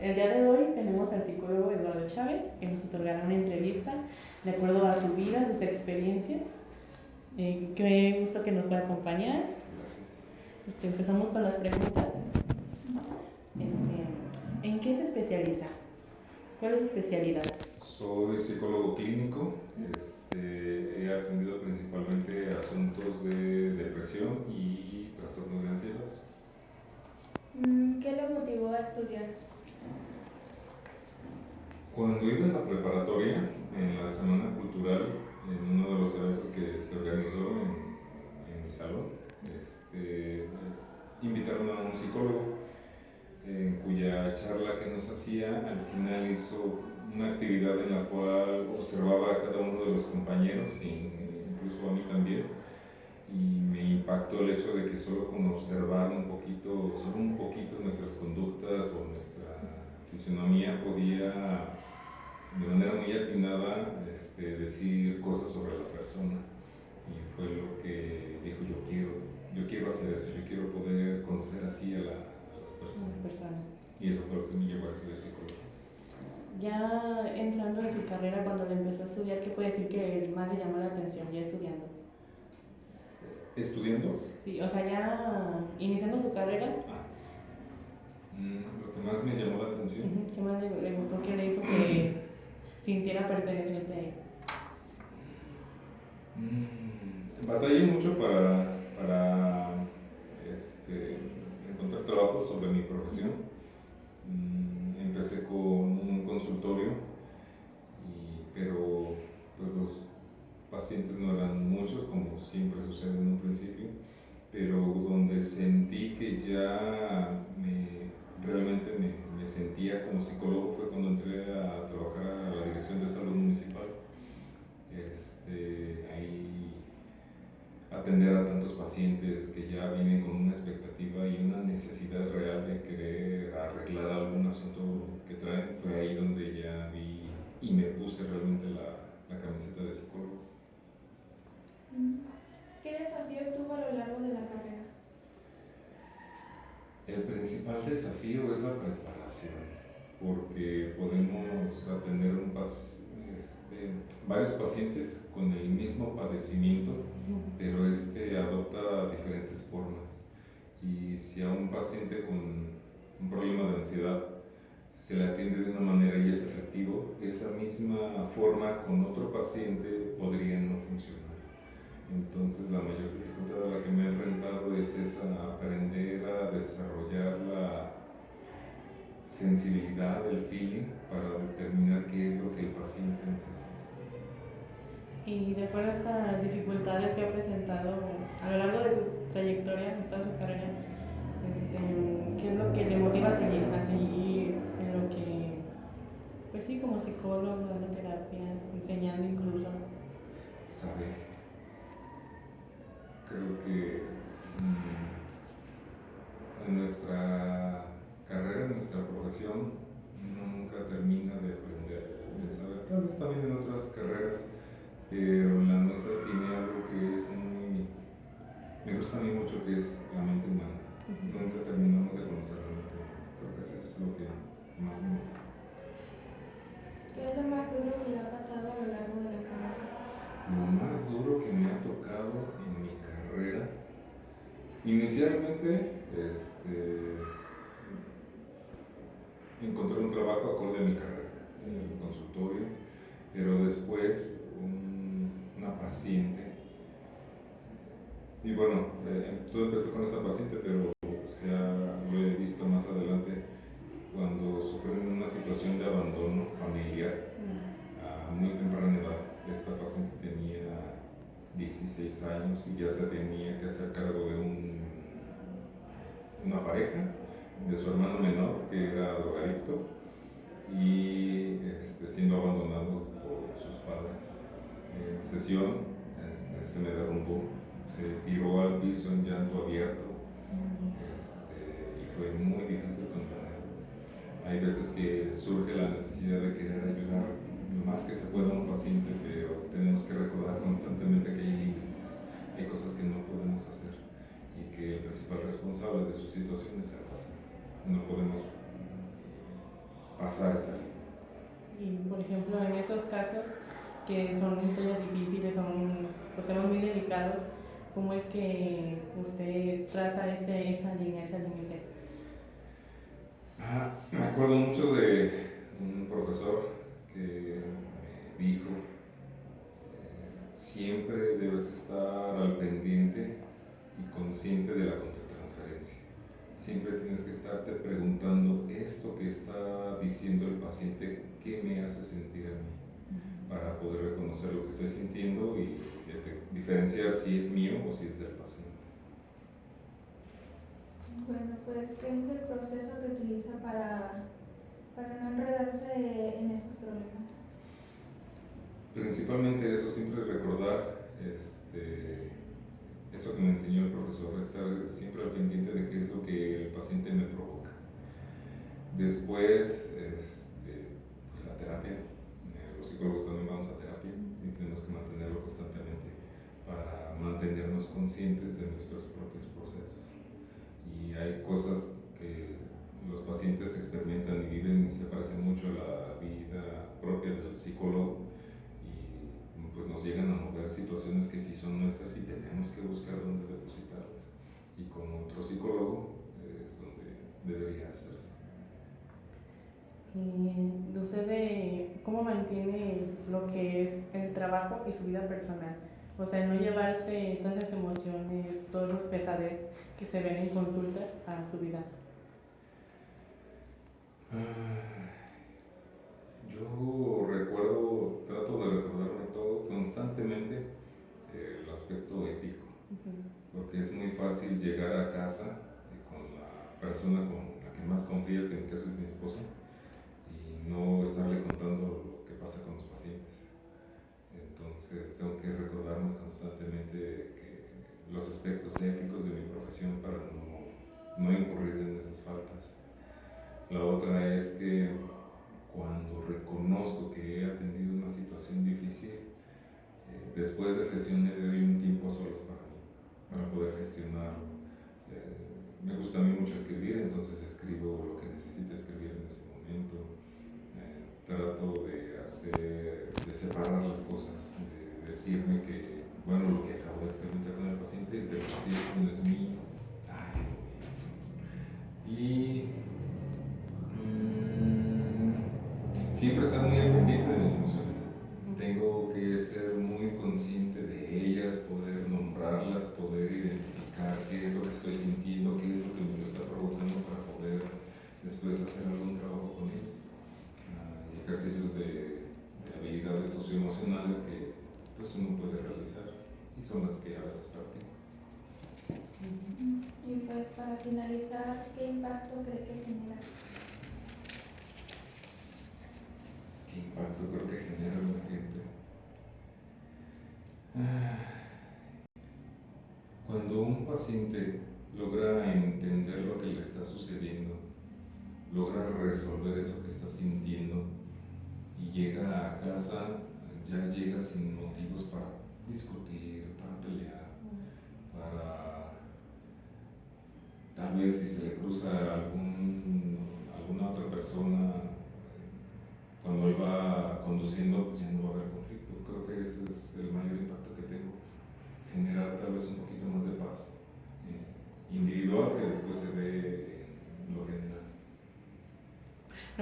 El día de hoy tenemos al psicólogo Eduardo Chávez, que nos otorgará una entrevista de acuerdo a su vida, sus experiencias. Qué gusto que nos pueda acompañar. Empezamos con las preguntas. ¿En qué se especializa? ¿Cuál es su especialidad? Soy psicólogo clínico. He atendido principalmente asuntos de depresión y trastornos de ansiedad. ¿Qué lo motivó a estudiar? Cuando iba en la preparatoria, en la Semana Cultural, en uno de los eventos que se organizó en mi salón, invitaron a un psicólogo en cuya charla que nos hacía, al final hizo una actividad en la cual observaba a cada uno de los compañeros, incluso a mí también, y me impactó el hecho de que solo con observar un poquito nuestras conductas o nuestra fisionomía podía de manera muy atinada decir cosas sobre la persona. Y fue lo que dijo: yo quiero hacer eso, yo quiero poder conocer así a las personas. Y eso fue lo que me llevó a estudiar psicología. Ya entrando en su carrera, cuando le empezó a estudiar, ¿qué puede decir que más le llamó la atención ya estudiando? ¿Estudiando? Sí, o sea, ya iniciando su carrera. Lo que más me llamó la atención. ¿Qué más le gustó? ¿Qué le hizo que sintiera perteneciente a él? Batallé mucho para encontrar trabajo sobre mi profesión. Empecé con un consultorio, pero pues los pacientes no eran muchos, como siempre sucede en un principio, pero donde sentí que ya realmente me sentía como psicólogo fue cuando entré a trabajar a la Dirección de Salud Municipal. Ahí atender a tantos pacientes que ya vienen con una expectativa y una necesidad real de querer arreglar algún asunto que traen, fue ahí donde ya vi y me puse realmente la camiseta de psicólogo. ¿Qué desafíos tuvo a lo largo de la carrera? El principal desafío es la preparación, porque podemos atender varios pacientes con el mismo padecimiento, pero adopta diferentes formas. Y si a un paciente con un problema de ansiedad se le atiende de una manera y es efectivo, esa misma forma con otro paciente podría no funcionar. Entonces la mayor dificultad a la que me he enfrentado es esa, aprender a desarrollar la sensibilidad, el feeling para determinar qué es lo que el paciente necesita. Y de acuerdo a estas dificultades que ha presentado a lo largo de su trayectoria, de toda su carrera, ¿qué es lo que le motiva a seguir en lo que, pues sí, como psicólogo, dando terapias, enseñando incluso? Saber. Creo que en nuestra carrera, en nuestra profesión, uno nunca termina de aprender, de saber. Tal vez también en otras carreras, pero la nuestra tiene algo que es me gusta a mí mucho, que es la mente humana. Nunca terminamos de conocer la mente humana. Creo que eso es lo que más me motiva. ¿Qué es lo más duro que le ha pasado a lo largo de la carrera? Lo más duro que me ha tocado en mi carrera, inicialmente, encontré un trabajo acorde a mi carrera, en el consultorio, pero después una paciente, y bueno, todo empezó con esa paciente, pero lo he visto más adelante cuando sufren una situación de abandono familiar a muy temprana edad. Esta paciente tenía 16 años y ya se tenía que hacer cargo de una pareja, de su hermano menor, que era drogadicto, y siendo abandonados por sus padres. En sesión se me derrumbó, se tiró al piso en llanto abierto, y fue muy difícil contenerlo. Hay veces que surge la necesidad de querer ayudar lo más que se pueda a un paciente, pero tenemos que recordar constantemente que hay límites, hay cosas que no podemos hacer y que el principal responsable de su situación es el paciente. No podemos pasar esa línea. Y por ejemplo, en esos casos que son historias difíciles, son pues, temas muy delicados, ¿cómo es que usted traza esa línea, ese límite? Me acuerdo mucho de un profesor que me dijo, siempre debes estar al pendiente y consciente de la contratransferencia. Siempre tienes que estarte preguntando esto que está diciendo el paciente, ¿qué me hace sentir a mí? Para poder reconocer lo que estoy sintiendo y diferenciar si es mío o si es del paciente. Bueno, pues, ¿qué es el proceso que utiliza para no enredarse en esos problemas? Principalmente eso, siempre recordar eso que me enseñó el profesor, estar siempre al pendiente de qué es lo que el paciente me provoca. Después, pues la terapia. Los psicólogos también vamos a terapia y tenemos que mantenerlo constantemente para mantenernos conscientes de nuestros propios procesos. Y hay cosas que los pacientes experimentan y viven y se parecen mucho a la vida propia del psicólogo, y pues nos llegan a mover situaciones que sí son nuestras y tenemos que buscar dónde depositarlas. Y con otro psicólogo es donde debería hacerse. ¿Usted cómo mantiene lo que es el trabajo y su vida personal? O sea, no llevarse todas esas emociones, todos los pesares que se ven en consultas a su vida. Yo recuerdo, trato de recordarme todo constantemente el aspecto ético, porque es muy fácil llegar a casa con la persona con la que más confías, que en mi caso es mi esposa, y no estarle contando lo que pasa con los pacientes. Entonces tengo que recordarme constantemente que los aspectos éticos de mi profesión para no incurrir en esas faltas. La otra es que cuando reconozco que he atendido una situación difícil, después de sesión me doy un tiempo a solas para mí, para poder gestionarlo. Me gusta a mí mucho escribir, entonces escribo lo que necesite escribir en ese momento. Trato de separar las cosas, de decirme que, bueno, lo que acabo de experimentar con el paciente es del paciente, no es mío. Y siempre estar muy al pendiente de mis emociones. Tengo que ser muy consciente de ellas, poder nombrarlas, poder identificar qué es lo que estoy sintiendo, qué es lo que me lo está provocando para poder después hacer algún trabajo con ellas. Ejercicios de habilidades socioemocionales que pues uno puede realizar y son las que a veces practico. Y pues para finalizar, ¿qué impacto cree que genera? ¿Qué impacto creo que genera en la gente? Cuando un paciente logra entender lo que le está sucediendo, logra resolver eso que está sintiendo y llega a casa, ya llega sin motivos para discutir, para pelear, para tal vez si se le cruza alguna otra persona, cuando él va conduciendo, pues ya no va a haber conflicto. Creo que ese es el mayor impacto que tengo, generar tal vez un poquito más de paz individual que después se ve en lo general.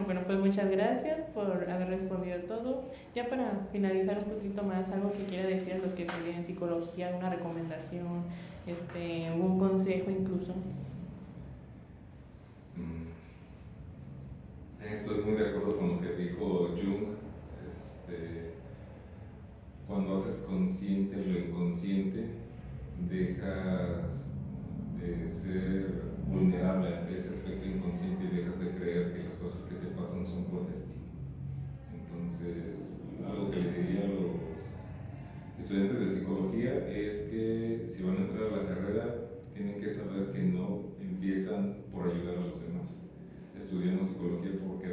Bueno, pues muchas gracias por haber respondido todo. Ya para finalizar un poquito más, algo que quiera decir a los que estudian psicología, una recomendación, un consejo incluso. Estoy muy de acuerdo con lo que dijo Jung. Cuando haces consciente lo inconsciente, dejas de ser vulnerable ante ese aspecto inconsciente y dejas de creer que las cosas que te pasan son por destino. Entonces, algo que le diría a los estudiantes de psicología es que si van a entrar a la carrera, tienen que saber que no empiezan por ayudar a los demás. Estudiamos psicología porque